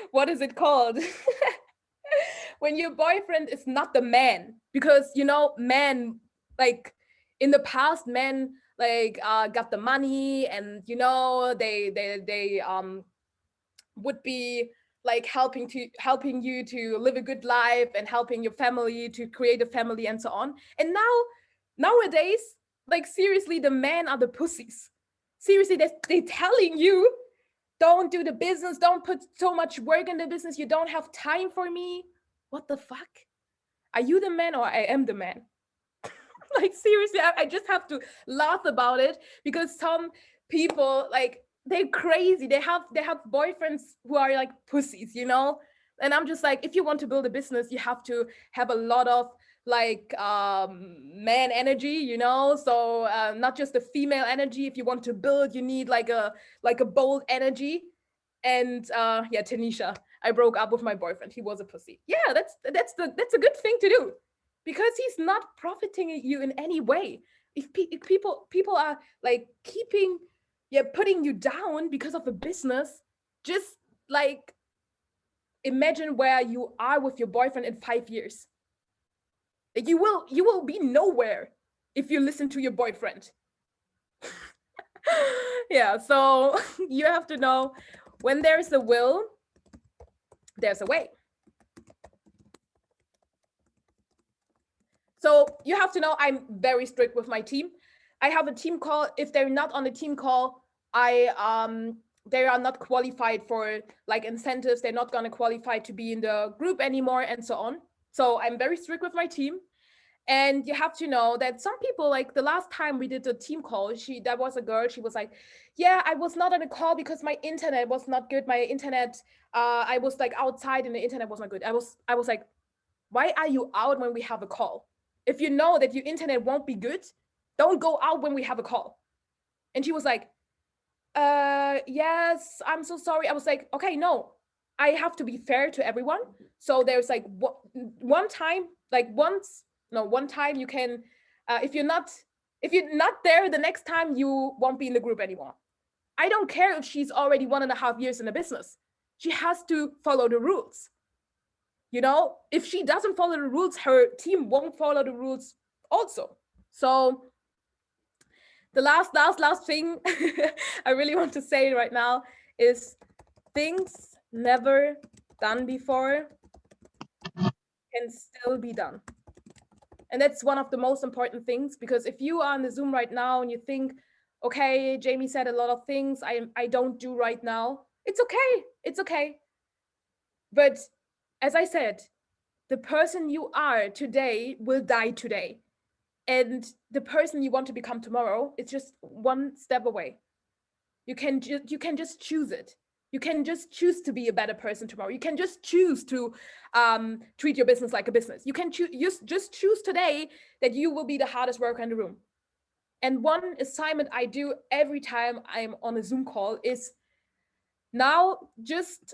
what is it called? When your boyfriend is not the man, because men, like in the past, men like got the money, and they would be like helping you to live a good life and helping your family to create a family and so on. And nowadays, like, seriously, the men are the pussies. Seriously, they're telling you, don't do the business, don't put so much work in the business, you don't have time for me. What the fuck? Are you the man or I am the man? Like, seriously, I just have to laugh about it because some people, like, they're crazy. They have boyfriends who are like pussies. And I'm just like, if you want to build a business, you have to have a lot of like man energy. So not just the female energy. If you want to build, you need like a bold energy. And yeah, Tanisha, I broke up with my boyfriend. He was a pussy. Yeah, that's a good thing to do, because he's not profiting you in any way. If people are like putting you down because of a business, just like imagine where you are with your boyfriend in 5 years. Like, you will be nowhere if you listen to your boyfriend. Yeah, so you have to know, when there's a will, there's a way. So you have to know, I'm very strict with my team. I have a team call. If they're not on the team call, they are not qualified for like incentives. They're not going to qualify to be in the group anymore and so on. So I'm very strict with my team. And you have to know that some people, like the last time we did the team call, that was a girl, she was like, yeah, I was not on a call because my internet was not good. My internet, I was like outside and the internet was not good. I was like, why are you out when we have a call? If you know that your internet won't be good, don't go out when we have a call. And she was like, yes, I'm so sorry. I was like, okay, no, I have to be fair to everyone. So there's like one time you can, if you're not there the next time, you won't be in the group anymore. I don't care if she's already 1.5 years in the business. She has to follow the rules. If she doesn't follow the rules, her team won't follow the rules also. So the last thing I really want to say right now is things never done before can still be done. And that's one of the most important things, because if you are on the Zoom right now and you think, okay, Jamie said a lot of things I don't do right now, it's okay. It's okay. But as I said, the person you are today will die today. And the person you want to become tomorrow is just one step away. You can just choose it. You can just choose to be a better person tomorrow. You can just choose to treat your business like a business. You can just choose today that you will be the hardest worker in the room. And one assignment I do every time I'm on a Zoom call is now just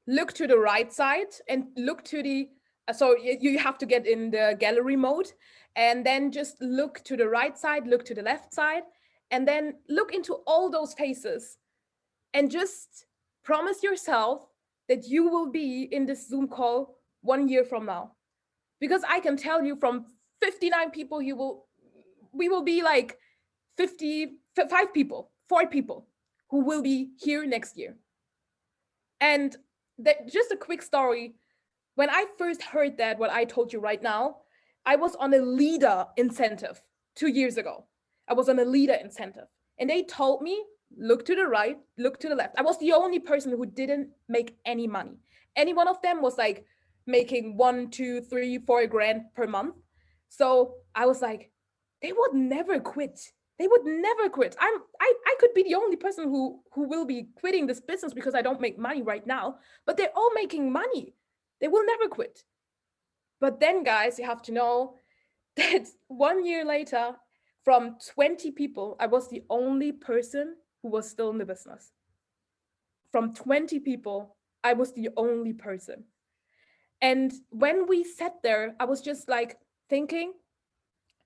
look to the right side and look to the so you have to get in the gallery mode, and then just look to the right side, look to the left side, and then look into all those faces, and just promise yourself that you will be in this Zoom call 1 year from now. Because I can tell you, from 59 people, we will be like 55 people, 4 people who will be here next year. And just a quick story. When I first heard that, what I told you right now, I was on a leader incentive 2 years ago. I was on a leader incentive. And they told me, look to the right, look to the left. I was the only person who didn't make any money. Any one of them was like making 1, 2, 3, 4 grand per month. So I was like, they would never quit. They would never quit. I could be the only person who will be quitting this business because I don't make money right now, but they're all making money. They will never quit. But then, guys, you have to know that 1 year later, from 20 people, I was the only person who was still in the business. From 20 people, I was the only person. And when we sat there, I was just like thinking,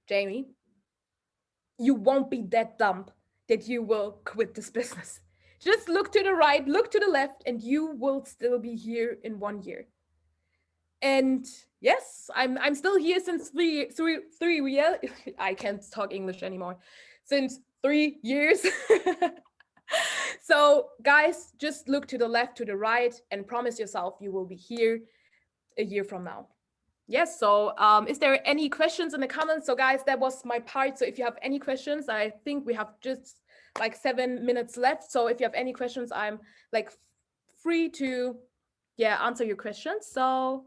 Jamie, you won't be that dumb that you will quit this business. Just look to the right, look to the left, and you will still be here in 1 year. And yes, I'm still here since three real. I can't talk English anymore. Since 3 years. So guys, just look to the left, to the right, and promise yourself you will be here a year from now. Yes, so is there any questions in the comments? So guys, that was my part. So if you have any questions, I think we have just like 7 minutes left. So if you have any questions, I'm like free to answer your questions. So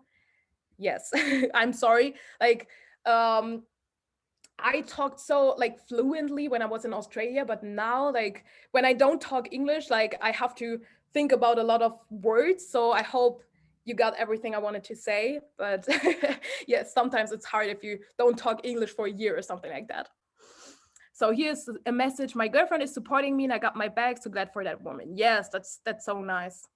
yes, I'm sorry. Like I talked so like fluently when I was in Australia, but now like when I don't talk English, like I have to think about a lot of words. So I hope you got everything I wanted to say. But yes, sometimes it's hard if you don't talk English for a year or something like that. So here's a message. My girlfriend is supporting me and I got my bag. So glad for that woman. Yes, that's so nice.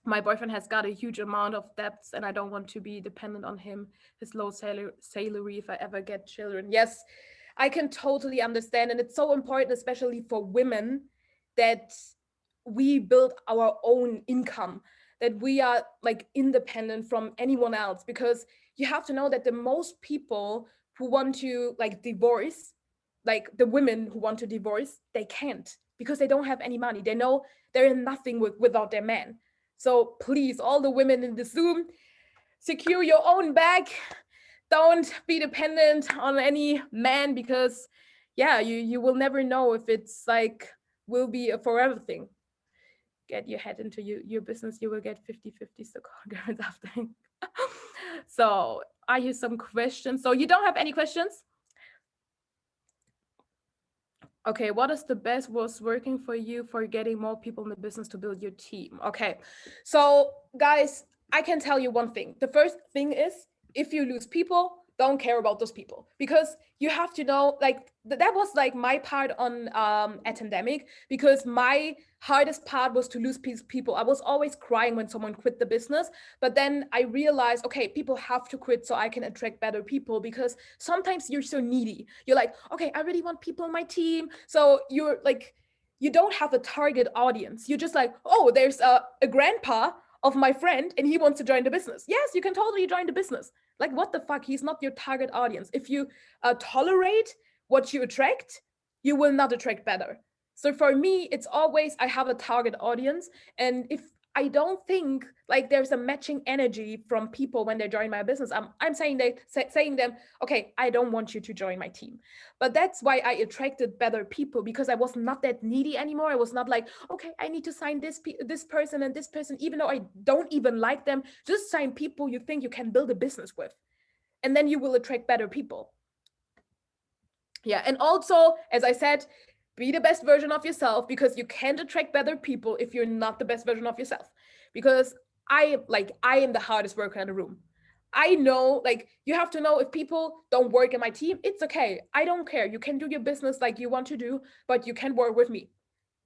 My boyfriend has got a huge amount of debts and I don't want to be dependent on him, his low salary if I ever get children. Yes, I can totally understand. And it's so important, especially for women, that we build our own income, that we are like independent from anyone else, because you have to know that the most people who want to like divorce, like the women who want to divorce, they can't because they don't have any money. They know they're nothing without their man. So please, all the women in the Zoom, secure your own bag. Don't be dependent on any man, because you will never know if it's like will be a forever thing. Get your head into your business, you will get 50-50 stock after. So are you some questions? So you don't have any questions? Okay, what is the best was working for you for getting more people in the business to build your team? Okay, so guys, I can tell you one thing. The first thing is, if you lose people, don't care about those people, because you have to know, like that was like my part on at pandemic, because my hardest part was to lose people. I was always crying when someone quit the business, but then I realized, okay, people have to quit so I can attract better people, because sometimes you're so needy. You're like, okay, I really want people on my team. So you're like, you don't have a target audience. You're just like, oh, there's a grandpa of my friend and he wants to join the business. Yes, you can totally join the business. Like, what the fuck? He's not your target audience. If you tolerate what you attract, you will not attract better. So for me, it's always I have a target audience. And if I don't think like there's a matching energy from people when they join my business, I'm saying saying them, okay, I don't want you to join my team. But that's why I attracted better people, because I was not that needy anymore. I was not like, okay, I need to sign this person and this person, even though I don't even like them. Just sign people you think you can build a business with, and then you will attract better people. Yeah, and also, as I said, be the best version of yourself, because you can't attract better people if you're not the best version of yourself. Because I am the hardest worker in the room. I know, like, you have to know, if people don't work in my team, it's okay. I don't care. You can do your business like you want to do, but you can work with me,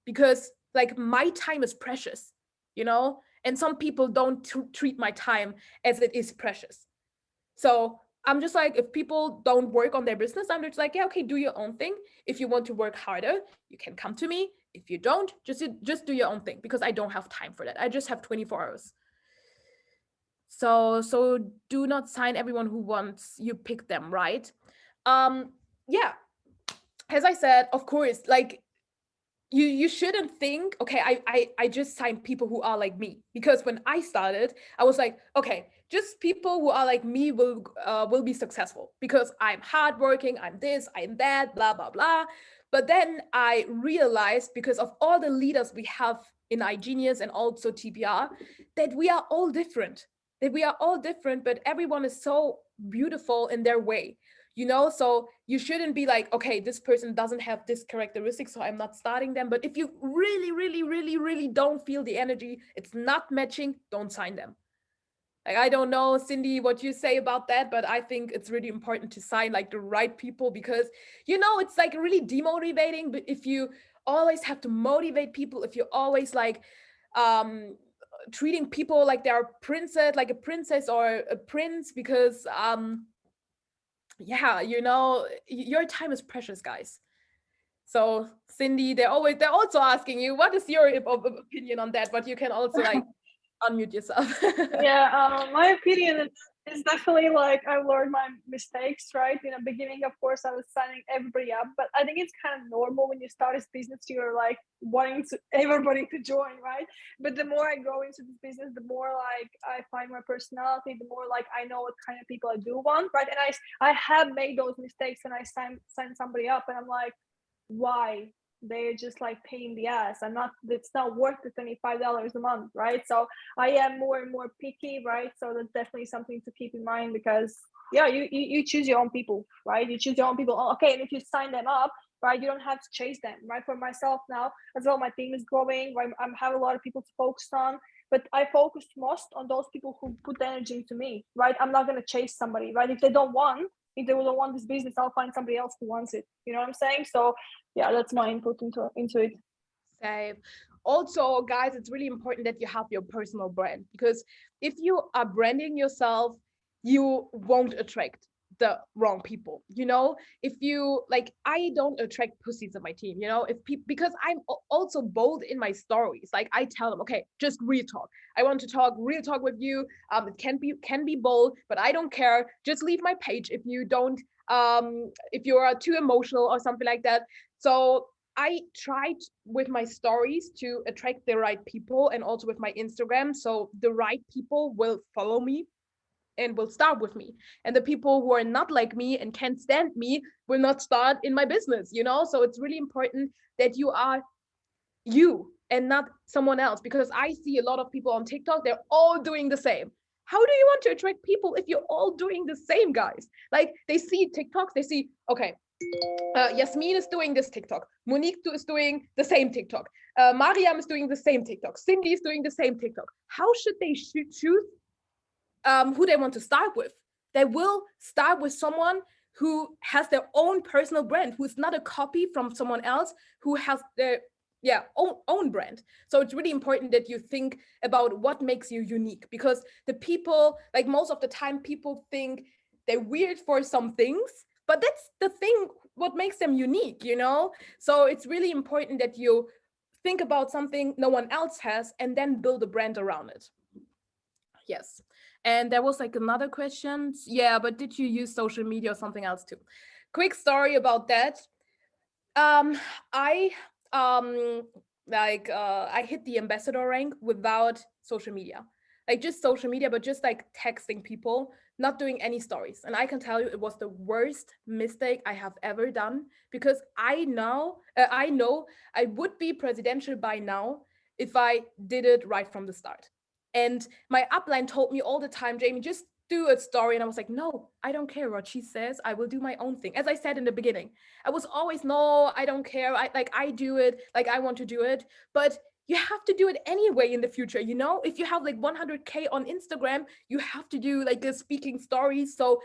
because like my time is precious, you know? And some people don't treat my time as it is precious. So I'm just like, if people don't work on their business, I'm just like, yeah, okay, do your own thing. If you want to work harder, you can come to me. If you don't, just do your own thing, because I don't have time for that. I just have 24 hours. So do not sign everyone who wants you pick them, right? Um yeah, as I said, of course, like you shouldn't think, okay, I just signed people who are like me, because when I started, I was like, okay, just people who are like me will be successful, because I'm hardworking, I'm this, I'm that, blah blah blah. But then I realized, because of all the leaders we have in iGenius and also TPR, that we are all different, but everyone is so beautiful in their way, you know? So you shouldn't be like, okay, this person doesn't have this characteristic, so I'm not starting them. But if you really really really really don't feel the energy, it's not matching, don't sign them. Like, I don't know, Cindy, what you say about that, but I think it's really important to sign like the right people, because, you know, it's like really demotivating. But if you always have to motivate people, if you're always like treating people like they're princess, like a princess or a prince, because yeah, you know, your time is precious, guys. So Cindy, they're also asking you, what is your opinion on that? But you can also like unmute yourself. Yeah, my opinion is definitely like I learned my mistakes, right? In the beginning, of course, I was signing everybody up, but I think it's kind of normal when you start this business, you're like wanting to everybody to join, right? But the more I go into this business, the more like I find my personality, the more like I know what kind of people I do want, right? And I have made those mistakes, and I sign somebody up, and I'm like, why? They're just like paying the ass. I'm not, it's not worth the $25 a month, right? So I am more and more picky, right? So that's definitely something to keep in mind, because yeah, you choose your own people, right? You choose your own people. Oh, okay, and if you sign them up, right, you don't have to chase them, right? For myself now as well, my team is growing, right? I have a lot of people to focus on, but I focus most on those people who put the energy into me, right? I'm not going to chase somebody, right? If they don't want, if they don't want this business, I'll find somebody else who wants it. You know what I'm saying? So yeah, that's my input into it. Same. Also, guys, it's really important that you have your personal brand, because if you are branding yourself, you won't attract the wrong people. You know, if you like, I don't attract pussies in my team. You know, if people, because I'm also bold in my stories. Like, I tell them, okay, just real talk. I want to talk real talk with you. It can be bold, but I don't care. Just leave my page if you don't. If you are too emotional or something like that. So I tried with my stories to attract the right people, and also with my Instagram. So the right people will follow me and will start with me. And the people who are not like me and can't stand me will not start in my business, you know? So it's really important that you are you and not someone else, because I see a lot of people on TikTok, they're all doing the same. How do you want to attract people if you're all doing the same, guys? Like, they see TikToks, they see, okay, Yasmin is doing this TikTok. Monique is doing the same TikTok. Mariam is doing the same TikTok. Cindy is doing the same TikTok. How should they choose who they want to start with? They will start with someone who has their own personal brand, who is not a copy from someone else, who has their own brand. So it's really important that you think about what makes you unique, because the people, like, most of the time people think they're weird for some things, but that's the thing what makes them unique, you know? So it's really important that you think about something no one else has and then build a brand around it. Yes. And there was like another question. Yeah, but did you use social media or something else too? Quick story about that. Um, I I hit the ambassador rank without social media. Like just social media, but just like texting people, not doing any stories. And I can tell you it was the worst mistake I have ever done because I know I would be presidential by now if I did it right from the start. And my upline told me all the time, Jamie, just do a story. And I was like, no, I don't care what she says. I will do my own thing. As I said in the beginning, I was always, no, I don't care. I do it, like I want to do it. But you have to do it anyway in the future, you know? If you have like 100K on Instagram, you have to do like a speaking stories. So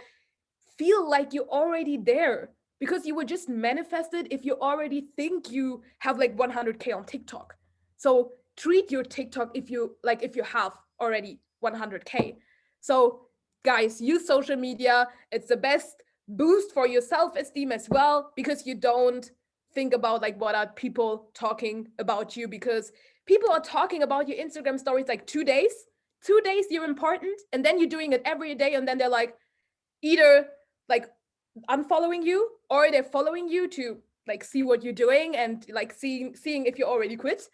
feel like you're already there because you were just manifested if you already think you have like 100K on TikTok. So treat your TikTok if you have already 100K. So guys, use social media. It's the best boost for your self-esteem as well because you don't think about like what are people talking about you because people are talking about your Instagram stories like 2 days. 2 days you're important and then you're doing it every day and then they're like either like unfollowing you or they're following you to like see what you're doing and like seeing if you already quit,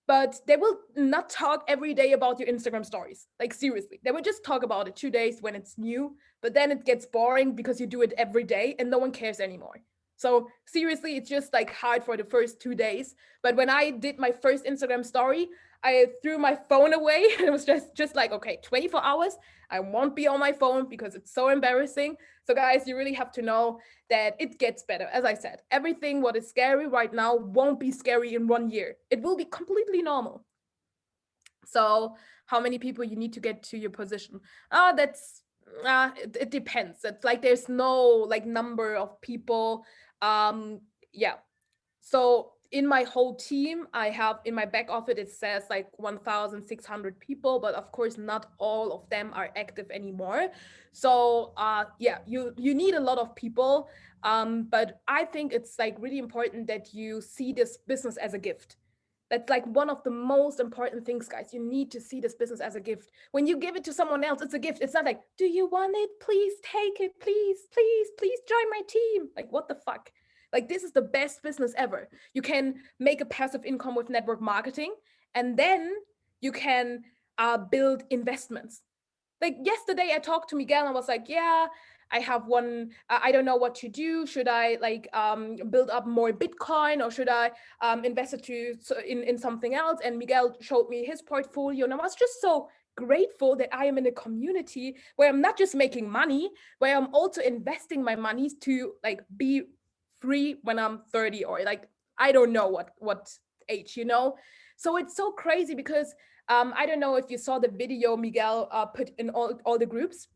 but they will not talk every day about your Instagram stories. Like seriously, they will just talk about it 2 days when it's new, but then it gets boring because you do it every day and no one cares anymore. So seriously, it's just like hard for the first 2 days. But when I did my first Instagram story, I threw my phone away. It was just like, okay, 24 hours. I won't be on my phone because it's so embarrassing. So guys, you really have to know that it gets better. As I said, everything what is scary right now won't be scary in 1 year. It will be completely normal. So how many people you need to get to your position? That's it depends. It's like there's no like number of people. Yeah, so in my whole team, I have in my back office, it says like 1,600 people, but of course, not all of them are active anymore. So yeah, you need a lot of people. But I think it's like really important that you see this business as a gift. That's like one of the most important things, guys. You need to see this business as a gift. When you give it to someone else, it's a gift. It's not like, do you want it? Please take it. Please, please, please join my team. Like, what the fuck? Like, this is the best business ever. You can make a passive income with network marketing, and then you can build investments. Like yesterday I talked to Miguel and I was like, yeah, I have one, I don't know what to do. Should I like build up more Bitcoin or should I invest it in something else? And Miguel showed me his portfolio and I was just so grateful that I am in a community where I'm not just making money, where I'm also investing my money to like be free when I'm 30 or like I don't know what age, you know? So it's so crazy because I don't know if you saw the video Miguel put in all the groups,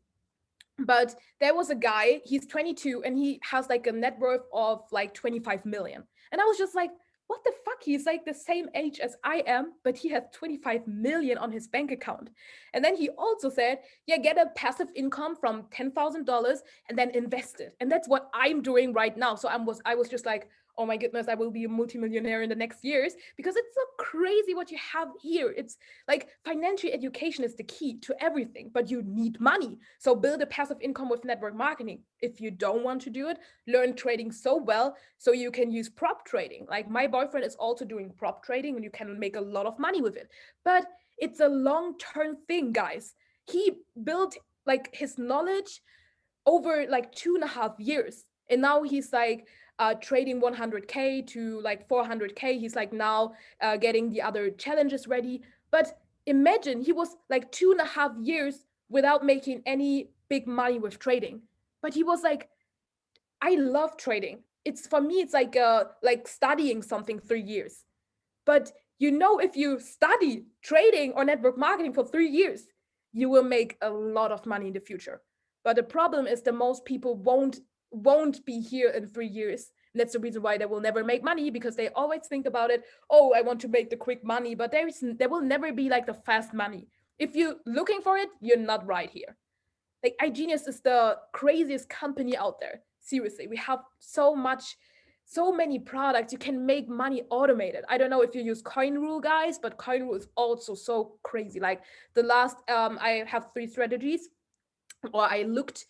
but there was a guy, he's 22 and he has like a net worth of like 25 million. And I was just like, what the fuck? He's like the same age as I am, but he has 25 million on his bank account. And then he also said, yeah, get a passive income from $10,000 and then invest it. And that's what I'm doing right now. So I was just like, oh my goodness, I will be a multimillionaire in the next years because it's so crazy what you have here. It's like financial education is the key to everything, but you need money. So build a passive income with network marketing. If you don't want to do it, learn trading so well so you can use prop trading. Like my boyfriend is also doing prop trading and you can make a lot of money with it. But it's a long-term thing, guys. He built like his knowledge over like 2.5 years. And now he's like trading 100K to like 400K. He's like now getting the other challenges ready. But imagine he was like 2.5 years without making any big money with trading. But he was like, I love trading. It's for me, it's like studying something 3 years. But you know, if you study trading or network marketing for 3 years, you will make a lot of money in the future. But the problem is that most people won't be here in 3 years. And that's the reason why they will never make money because they always think about it. Oh, I want to make the quick money, but there will never be like the fast money. If you're looking for it, you're not right here. Like iGenius is the craziest company out there. Seriously, we have so much so many products. You can make money automated. I don't know if you use CoinRule, guys, but CoinRule is also so crazy. Like the last, I have 3 strategies, or I looked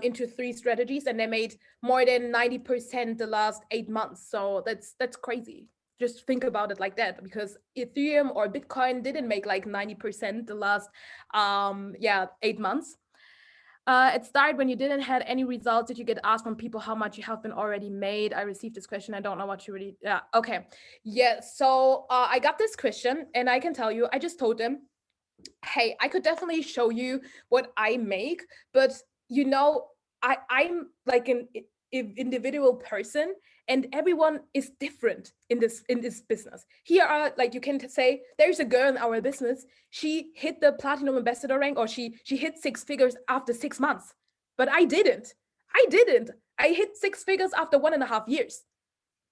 into 3 strategies, and they made more than 90% the last 8 months. So that's crazy. Just think about it like that, because Ethereum or Bitcoin didn't make like 90% the last 8 months. It started when you didn't had any results. Did you get asked from people how much you have been already made? I received this question. I don't know what you really. Yeah. Okay. Yeah. So I got this question, and I can tell you, I just told them, hey, I could definitely show you what I make, but I'm like an individual person, and everyone is different in this business. Here are, like, you can say there's a girl in our business. She hit the platinum ambassador rank, or she hit 6 figures after 6 months, but I didn't. I hit 6 figures after 1.5 years.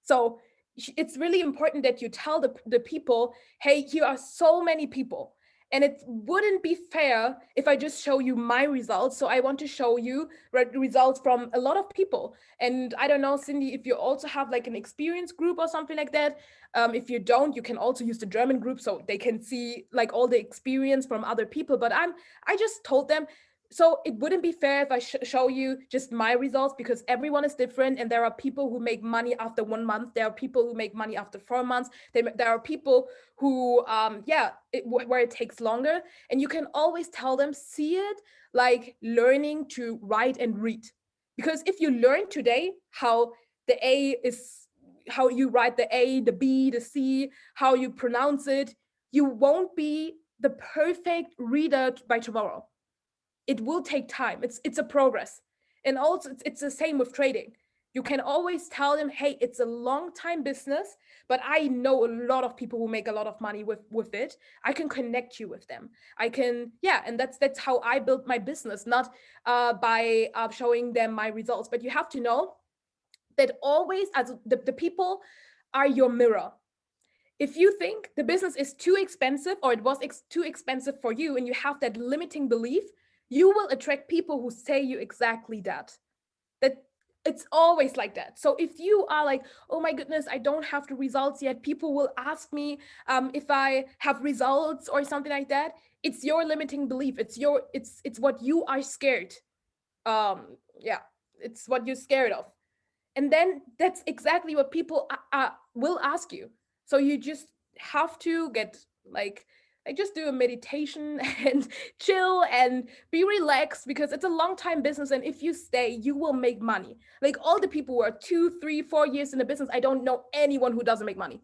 So it's really important that you tell the people, hey, here are so many people, and it wouldn't be fair if I just show you my results. So I want to show you results from a lot of people. And I don't know, Cindy, if you also have like an experience group or something like that. If you don't, you can also use the German group, so they can see like all the experience from other people. But I just told them, so it wouldn't be fair if I show you just my results, because everyone is different, and there are people who make money after 1 month. There are people who make money after 4 months. There are people who where it takes longer, and you can always tell them, see it like learning to write and read. Because if you learn today how the A is, how you write the A, the B, the C, how you pronounce it, you won't be the perfect reader by tomorrow. It will take time. It's a progress. And also it's the same with trading. You can always tell them, hey, it's a long time business, but I know a lot of people who make a lot of money with it. I can connect you with them. I can, yeah, and that's how I built my business, not by showing them my results. But you have to know that always, as the people are your mirror. If you think the business is too expensive, or it was too expensive for you, and you have that limiting belief, you will attract people who say you exactly that. It's always like that. So if you are like, oh my goodness, I don't have the results yet, people will ask me if I have results or something like that. It's your limiting belief. It's what you are scared. Yeah, it's what you're scared of. And then that's exactly what people will ask you. So you just have to get like just do a meditation and chill and be relaxed, because it's a long time business, and if you stay, you will make money. Like all the people who are 2, 3, 4 years in the business, I don't know anyone who doesn't make money.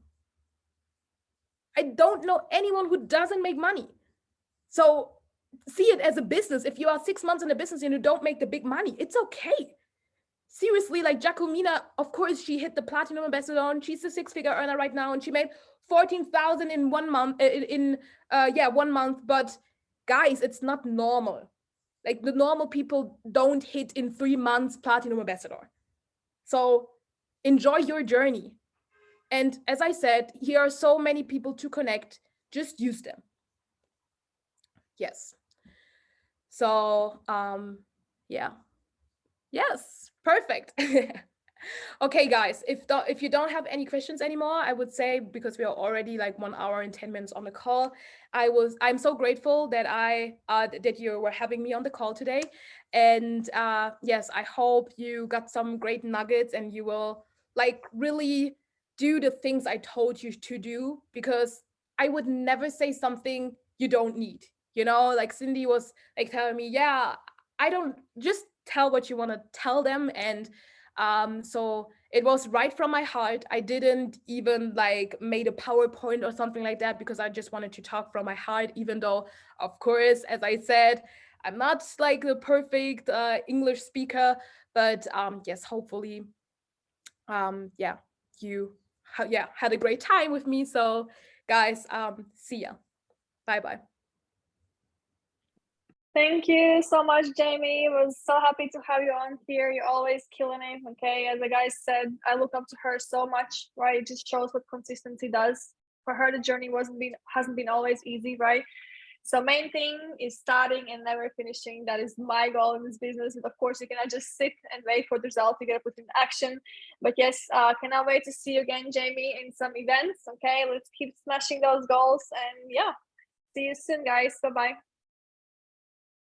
I don't know anyone who doesn't make money. So see it as a business. If you are 6 months in the business and you don't make the big money, it's okay. Seriously, like Jacomina, of course, she hit the platinum ambassador, and she's a 6-figure earner right now, and she made 14,000 in 1 month. In 1 month. But guys, it's not normal. Like the normal people don't hit in 3 months platinum ambassador. So enjoy your journey. And as I said, here are so many people to connect. Just use them. Yes. So yeah. Yes, perfect. Okay, guys, if you don't have any questions anymore, I would say, because we are already like 1 hour and 10 minutes on the call, I'm so grateful that that you were having me on the call today. And yes, I hope you got some great nuggets, and you will like really do the things I told you to do, because I would never say something you don't need. Like Cindy was like telling me, yeah, I don't, just tell what you want to tell them. And so it was right from my heart. I didn't even like made a PowerPoint or something like that, because I just wanted to talk from my heart, even though, of course, as I said, I'm not like the perfect English speaker. But yes, hopefully you had a great time with me. So guys, see ya. Bye bye. Thank you so much, Jamie. Was so happy to have you on here. You're always killing it. Okay, as the guys said, I look up to her so much. Right, it just shows what consistency does. For her, the journey hasn't been always easy. Right, So main thing is starting and never finishing. That is my goal in this business. But of course, you cannot just sit and wait for the result. You gotta put in action. But yes, cannot wait to see you again, Jamie, in some events. Okay, let's keep smashing those goals. And yeah, see you soon, guys. Bye bye.